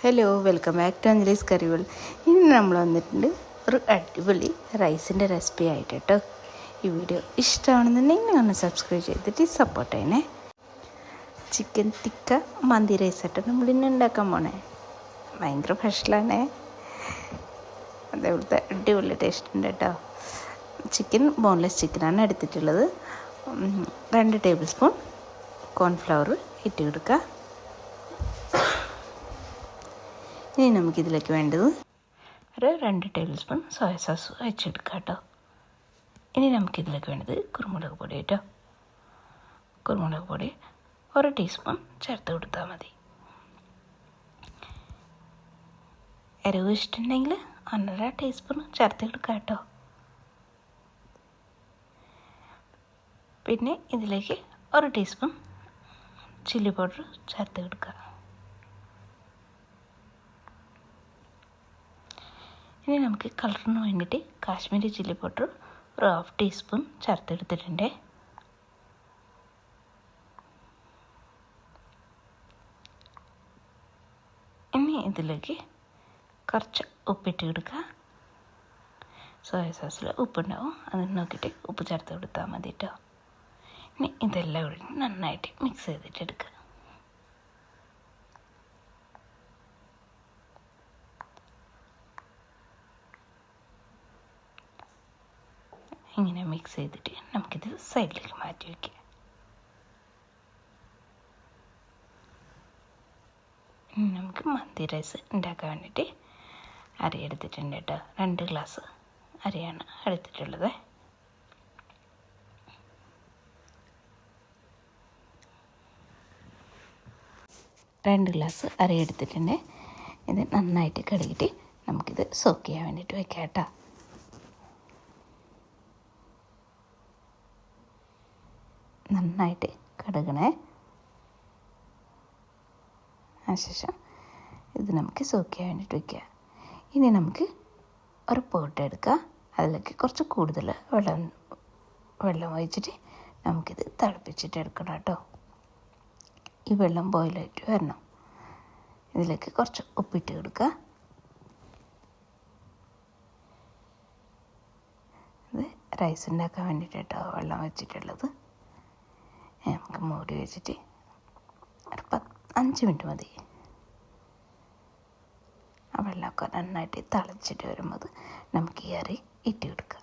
Hello, welcome back to Anjali's curry world. ഇന്ന് നമ്മൾ വന്നിട്ടുണ്ട് ഒരു അടിപൊളി റൈസിൻ്റെ റെസിപ്പി ആയിട്ട് കേട്ടോ. ഈ വീഡിയോ ഇഷ്ടമാണെന്നുണ്ടെങ്കിൽ ഒന്ന് സബ്സ്ക്രൈബ് ചെയ്തിട്ട് സപ്പോർട്ട് ചെയ്യണേ. ചിക്കൻ ടിക്ക മന്തി റൈസ് ആയിട്ട് നമ്മൾ ഇന്ന് ഉണ്ടാക്കാൻ പോണേ. ഭയങ്കര സ്പെഷ്യലാണേ. അതേപോലത്തെ അടിപൊളി ടേസ്റ്റ് ഉണ്ട് കേട്ടോ. ചിക്കൻ ബോൺലെസ് ചിക്കനാണ് എടുത്തിട്ടുള്ളത്. 2 ടേബിൾ സ്പൂൺ കോൺഫ്ലവർ ഇട്ട് കൊടുക്കുക. ഇനി നമുക്കിതിലേക്ക് വേണ്ടത് ഒരു 2 ടേബിൾ സ്പൂൺ സോയ സോസ് വെച്ചെടുക്കുക കേട്ടോ. ഇനി നമുക്കിതിലേക്ക് വേണ്ടത് കുരുമുളക് പൊടി കേട്ടോ. കുരുമുളക് പൊടി 1 ടീസ്പൂൺ ചേർത്ത് കൊടുത്താൽ മതി. എരിവ് ഇഷ്ടമുണ്ടെങ്കിൽ 1.5 ടീസ്പൂൺ ചേർത്ത് കൊടുക്കുക കേട്ടോ. പിന്നെ ഇതിലേക്ക് 1 ടീസ്പൂൺ ചില്ലി പൗഡർ ചേർത്ത് കൊടുക്കുക. ഇനി നമുക്ക് കളറിന് വേണ്ടിയിട്ട് കാശ്മീരി ചില്ലി പൗഡർ 1/2 ടീസ്പൂൺ ചേർത്തെടുത്തിട്ടുണ്ട്. ഇനി ഇതിലേക്ക് കുറച്ച് ഉപ്പിട്ട് കൊടുക്കുക. സോയ സോസിൽ ഉപ്പുണ്ടാവും, അതിന് നോക്കിയിട്ട് ഉപ്പ് ചേർത്ത് കൊടുത്താൽ മതി കേട്ടോ. ഇനി ഇതെല്ലാം കൂടി നന്നായിട്ട് മിക്സ് ചെയ്തിട്ടെടുക്കുക. ഇങ്ങനെ മിക്സ് ചെയ്തിട്ട് നമുക്കിത് സൈഡിലേക്ക് മാറ്റി വയ്ക്കാം. നമുക്ക് മന്തി റൈസ് ഉണ്ടാക്കാൻ വേണ്ടിയിട്ട് അരി എടുത്തിട്ടുണ്ട് കേട്ടോ. 2 ഗ്ലാസ് അരിയാണ് എടുത്തിട്ടുള്ളത്. രണ്ട് ഗ്ലാസ് അരി എടുത്തിട്ടുണ്ട്. ഇത് നന്നായിട്ട് കഴുകിയിട്ട് നമുക്കിത് സോക്ക് ചെയ്യാൻ വേണ്ടിയിട്ട് വയ്ക്കാം കേട്ടോ. നന്നായിട്ട് കടുകണേ. അതിനുശേഷം ഇത് നമുക്ക് സോക്ക് ചെയ്യാൻ വേണ്ടിയിട്ട് വയ്ക്കുക. ഇനി നമുക്ക് ഒരു പോട്ട് എടുക്കുക. അതിലേക്ക് കുറച്ച് കൂടുതൽ വെള്ളം ഒഴിച്ചിട്ട് നമുക്കിത് തിളപ്പിച്ചിട്ട് എടുക്കണം കേട്ടോ. ഈ വെള്ളം ബോയിലായിട്ട് വരണം. ഇതിലേക്ക് കുറച്ച് ഉപ്പിട്ട് കൊടുക്കുക. ഇത് റൈസ് ഉണ്ടാക്കാൻ വേണ്ടിയിട്ട് കേട്ടോ വെള്ളം വെച്ചിട്ടുള്ളത്. നമുക്ക് മൂടി വെച്ചിട്ട് ഒരു 5 മിനിറ്റ് മതി. ആ വെള്ളമൊക്കെ നന്നായിട്ട് തിളച്ചിട്ട് വരുമ്പോൾ നമുക്ക് ഈ അരി ഇട്ട് കൊടുക്കുക.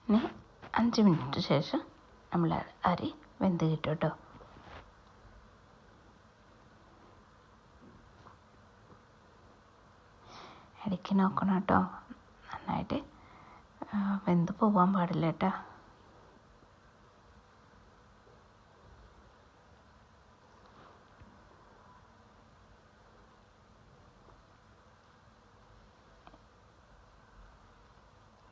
ഇനി 5 മിനിറ്റ് ശേഷം നമ്മൾ അരി വെന്ത് കിട്ടും കേട്ടോ. ഇടയ്ക്ക് നോക്കണം കേട്ടോ, നന്നായിട്ട് വെന്ത് പോകാൻ പാടില്ല കേട്ടോ.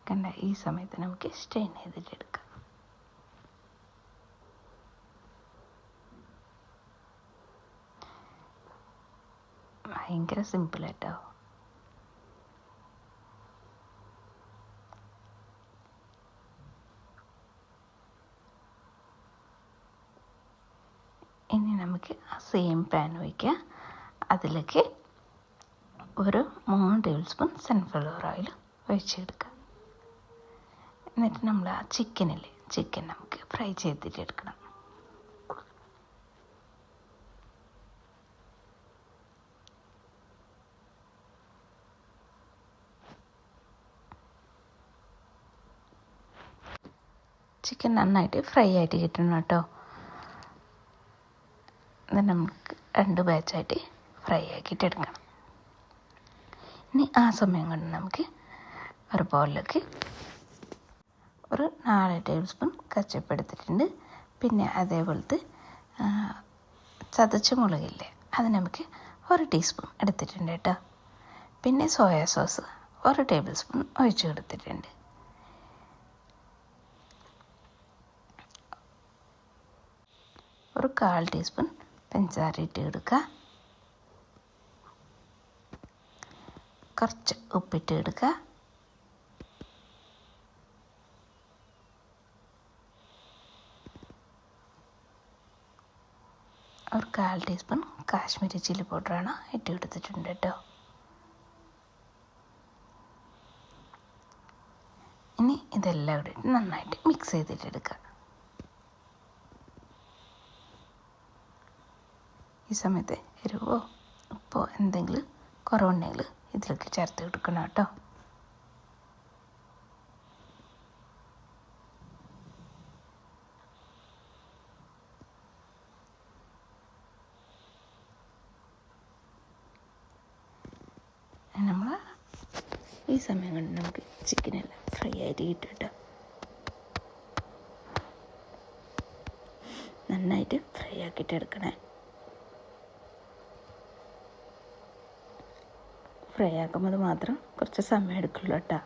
കണ്ട ഈ സമയത്ത് നമുക്ക് സ്റ്റെയിൻ ചെയ്തിട്ടെടുക്കാം. ഭയങ്കര സിമ്പിൾ കേട്ടോ. ഇനി നമുക്ക് ആ സെയിം പാൻ വയ്ക്കുക. അതിലേക്ക് ഒരു 3 ടേബിൾ സ്പൂൺ സൺഫ്ലവർ ഓയിൽ ഒഴിച്ചെടുക്കുക. എന്നിട്ട് നമ്മൾ ആ ചിക്കൻ നമുക്ക് ഫ്രൈ ചെയ്തിട്ട് എടുക്കണം. ചിക്കൻ നന്നായിട്ട് ഫ്രൈ ആയിട്ട് കിട്ടണം കേട്ടോ. ഇത് നമുക്ക് 2 ബാച്ചായിട്ട് ഫ്രൈ ആക്കിയിട്ട് എടുക്കണം. ഇനി ആ സമയം കൊണ്ട് നമുക്ക് ഒരു ബൗളിലേക്ക് ഒരു 4 ടേബിൾ സ്പൂൺ കച്ചപ്പ് എടുത്തിട്ടുണ്ട്. പിന്നെ അതേപോലത്തെ ചതച്ച മുളകില്ലേ, അത് നമുക്ക് 1 ടീസ്പൂൺ എടുത്തിട്ടുണ്ട് കേട്ടോ. പിന്നെ സോയ സോസ് 1 ടേബിൾ സ്പൂൺ ഒഴിച്ച് കൊടുത്തിട്ടുണ്ട്. ഒരു 1/4 ടീസ്പൂൺ പഞ്ചസാര ഇട്ട് കൊടുക്കുക. കുറച്ച് ഉപ്പിട്ട് കൊടുക്കുക. ഒരു 1/4 ടീസ്പൂൺ കാശ്മീരി ചില്ലി പൗഡറാണ് ഇട്ട് കൊടുത്തിട്ടുണ്ട് കേട്ടോ. ഇനി ഇതെല്ലാം കൂടി നന്നായിട്ട് മിക്സ് ചെയ്തിട്ടെടുക്കുക. ഈ സമയത്ത് എരിവോ ഉപ്പോ എന്തെങ്കിലും കുറവുണ്ടെങ്കിൽ ഇതിലേക്ക് ചേർത്ത് കൊടുക്കണം കേട്ടോ. നമ്മൾ ഈ സമയം കൊണ്ട് നമുക്ക് ചിക്കനെല്ലാം ഫ്രൈ ആയിട്ട് കിട്ടും കേട്ടോ. നന്നായിട്ട് ഫ്രൈ ആക്കിയിട്ട് എടുക്കണേ. ഫ്രൈ ആക്കുമ്പോൾ മാത്രം കുറച്ച് സമയം എടുക്കുള്ളൂ കേട്ടോ.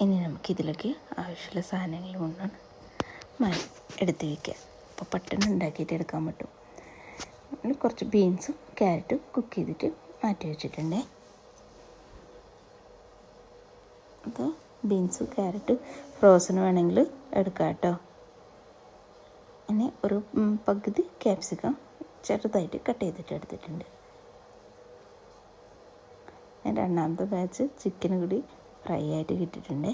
ഇനി നമുക്കിതിലേക്ക് ആവശ്യമുള്ള സാധനങ്ങൾ കൊണ്ടാണ് എടുത്ത് വയ്ക്കുക. അപ്പോൾ പെട്ടെന്ന് ഉണ്ടാക്കിയിട്ട് എടുക്കാൻ പറ്റും. കുറച്ച് ബീൻസും ക്യാരറ്റും കുക്ക് ചെയ്തിട്ട് മാറ്റി വെച്ചിട്ടുണ്ട്. അപ്പോൾ ബീൻസും ക്യാരറ്റ് ഫ്രോസൺ വേണമെങ്കിൽ എടുക്കാം കേട്ടോ. പിന്നെ ഒരു പകുതി ക്യാപ്സിക്കം ചെറുതായിട്ട് കട്ട് ചെയ്തിട്ട് എടുത്തിട്ടുണ്ട്. രണ്ടാമത്തെ ബാച്ച് ചിക്കൻ കൂടി ഫ്രൈ ആയിട്ട് കിട്ടിയിട്ടുണ്ട്.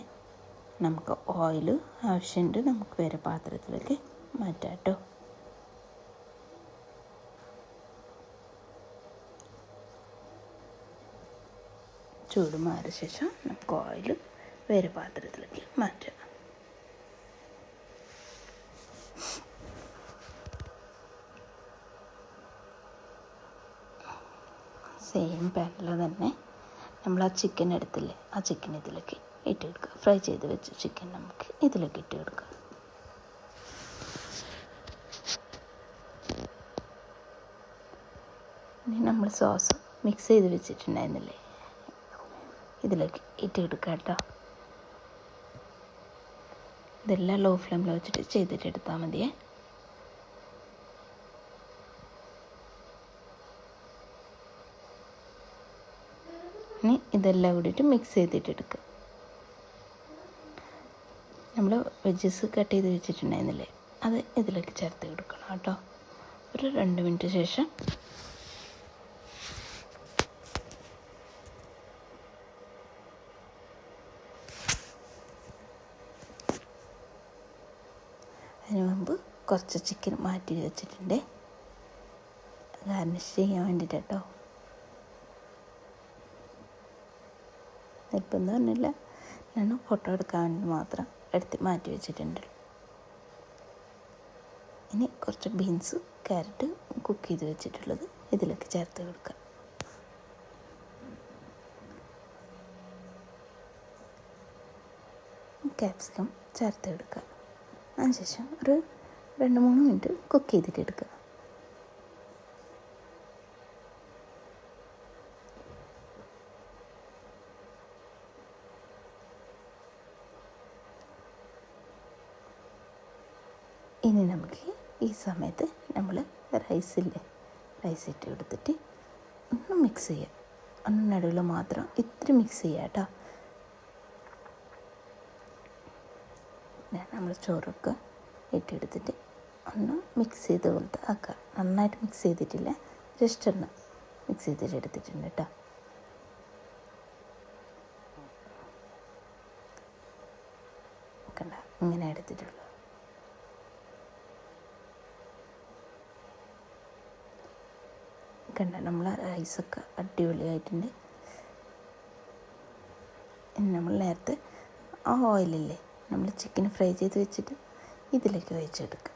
നമുക്ക് ഓയിൽ ആവശ്യമുണ്ട്. നമുക്ക് വേറെ പാത്രത്തിലേക്ക് മാറ്റാം കേട്ടോ. ചൂട് മാറിയ ശേഷം നമുക്ക് ഓയിൽ വേറെ പാത്രത്തിലേക്ക് മാറ്റാം. സെയിം പാനിൽ തന്നെ നമ്മൾ ആ ചിക്കൻ എടുത്തില്ലേ, ആ ചിക്കൻ ഇതിലേക്ക് ഇട്ട് കൊടുക്കുക. ഫ്രൈ ചെയ്ത് വെച്ച ചിക്കൻ നമുക്ക് ഇതിലേക്ക് ഇട്ട് കൊടുക്കുക. ഇനി നമ്മൾ സോസ് മിക്സ് ചെയ്ത് വെച്ചിട്ടുണ്ടായിരുന്നില്ലേ, ഇതിലേക്ക് ഇട്ട് കൊടുക്കുക കേട്ടോ. ഇതെല്ലാം ലോ ഫ്ലെയിമിൽ വെച്ചിട്ട് ചെയ്തിട്ട് എടുത്താൽ മതിയേ. ഇനി ഇതെല്ലാം കൂടിയിട്ട് മിക്സ് ചെയ്തിട്ട് എടുക്കുക. നമ്മൾ വെജസ് കട്ട് ചെയ്ത് വെച്ചിട്ടുണ്ടായിരുന്നില്ലേ, അത് ഇതിലേക്ക് ചേർത്ത് കൊടുക്കണം കേട്ടോ. ഒരു 2 മിനിറ്റ് ശേഷം അതിന് മുമ്പ് കുറച്ച് ചിക്കൻ മാറ്റി വെച്ചിട്ടുണ്ട് ഗാർണിഷ് ചെയ്യാൻ വേണ്ടിയിട്ട് കേട്ടോ. നിർബന്ധം ഒന്നുമില്ല, ഞാൻ ഫോട്ടോ എടുക്കാൻ വേണ്ടി മാത്രം എടുത്ത് മാറ്റി വെച്ചിട്ടുണ്ട്. ഇനി കുറച്ച് ബീൻസ് ക്യാരറ്റ് കുക്ക് ചെയ്ത് വെച്ചിട്ടുള്ളത് ഇതിലേക്ക് ചേർത്ത് കൊടുക്കുക. ക്യാപ്സിക്കം ചേർത്ത് കൊടുക്കുക. അതിനുശേഷം ഒരു 2-3 മിനിറ്റ് കുക്ക് ചെയ്തിട്ട് എടുക്കുക. ഇനി നമുക്ക് ഈ സമയത്ത് നമ്മൾ റൈസ് ഇട്ട് കൊടുത്തിട്ട് ഒന്ന് മിക്സ് ചെയ്യുക. ഒന്ന് നടുവിൽ മാത്രം ഇത്തിരി മിക്സ് ചെയ്യുക കേട്ടോ. നമ്മൾ ചോറൊക്കെ ഇട്ടെടുത്തിട്ട് ഒന്ന് മിക്സ് ചെയ്ത് പോലത്തെ ആക്കുക. നന്നായിട്ട് മിക്സ് ചെയ്തിട്ടില്ല, ജസ്റ്റ് ഒന്ന് മിക്സ് ചെയ്തിട്ട് എടുത്തിട്ടുണ്ട് കേട്ടോ. കണ്ട, ഇങ്ങനെ എടുത്തിട്ടുള്ളൂ. കണ്ട, നമ്മൾ റൈസൊക്കെ അടിപൊളിയായിട്ടുണ്ട്. ഇനി നമ്മൾ നേരത്തെ ആ ഓയിലില്ലേ നമ്മൾ ചിക്കൻ ഫ്രൈ ചെയ്ത് വെച്ചിട്ട് ഇതിലേക്ക് ഒഴിച്ചെടുക്കുക.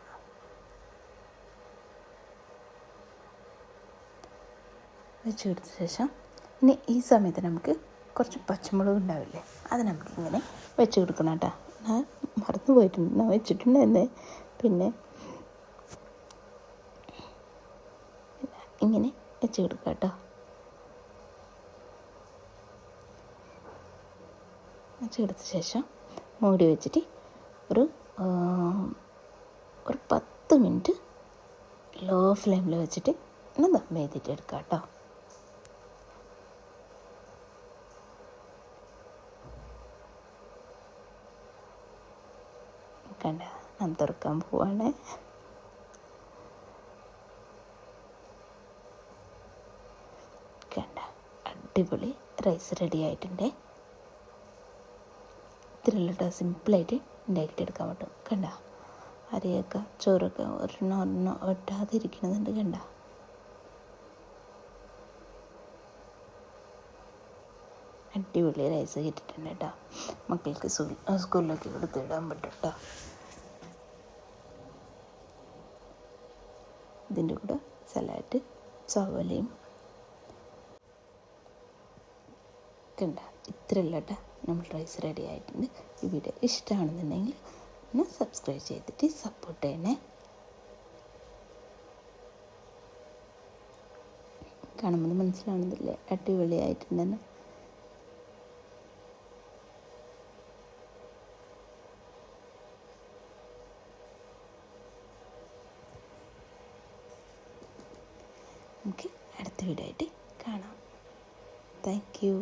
വെച്ചെടുത്ത ശേഷം ഇനി ഈ സമയത്ത് നമുക്ക് കുറച്ച് പച്ചമുളക് ഉണ്ടാവില്ലേ, അത് നമുക്കിങ്ങനെ വെച്ച് കൊടുക്കണം കേട്ടോ. ഞാൻ മറന്നു പോയിട്ടുണ്ട്, ഞാൻ വെച്ചിട്ടുണ്ടായിരുന്നേ. പിന്നെ ഇങ്ങനെ വെച്ച് കൊടുക്കുക കേട്ടോ. വെച്ചെടുത്ത ശേഷം മൂടി വെച്ചിട്ട് ഒരു 10 മിനിറ്റ് ലോ ഫ്ലെയിമിൽ വെച്ചിട്ട് ഒന്ന് ദം ചെയ്തിട്ട് എടുക്കുക കേട്ടോ. കണ്ട ഞാൻ തുറക്കാൻ പോവാണ്. കണ്ട അടിപൊളി റൈസ് റെഡി ആയിട്ടുണ്ട്. ഇത്രയുള്ള സിമ്പിളായിട്ട് ഉണ്ടാക്കിയിട്ടെടുക്കാൻ പറ്റും. കണ്ട അരിയൊക്കെ ചോറൊക്കെ ഒരെണ്ണം ഒട്ടാതെ ഇരിക്കണതുണ്ട്. കണ്ട അടിപൊളി റൈസ് കിട്ടിയിട്ടുണ്ട് കേട്ടോ. മക്കൾക്ക് സ്കൂളിലൊക്കെ കൊടുത്തിടാൻ പറ്റും കേട്ടോ. ഇതിൻ്റെ കൂടെ സലാഡ് ചവലയും കണ്ട ഇത്രയല്ല കേട്ടോ. നമ്മൾ റൈസ് റെഡി ആയിട്ടുണ്ട്. ഈ വീഡിയോ ഇഷ്ടമാണെന്നുണ്ടെങ്കിൽ ഒന്ന് സബ്സ്ക്രൈബ് ചെയ്തിട്ട് സപ്പോർട്ട് ചെയ്യണേ. കാണുമ്പോൾ മനസ്സിലാവുന്നില്ലേ അടിപൊളിയായിട്ടുണ്ടെന്ന്. നമുക്ക് അടുത്ത വീഡിയോ ആയിട്ട് കാണാം. Thank you.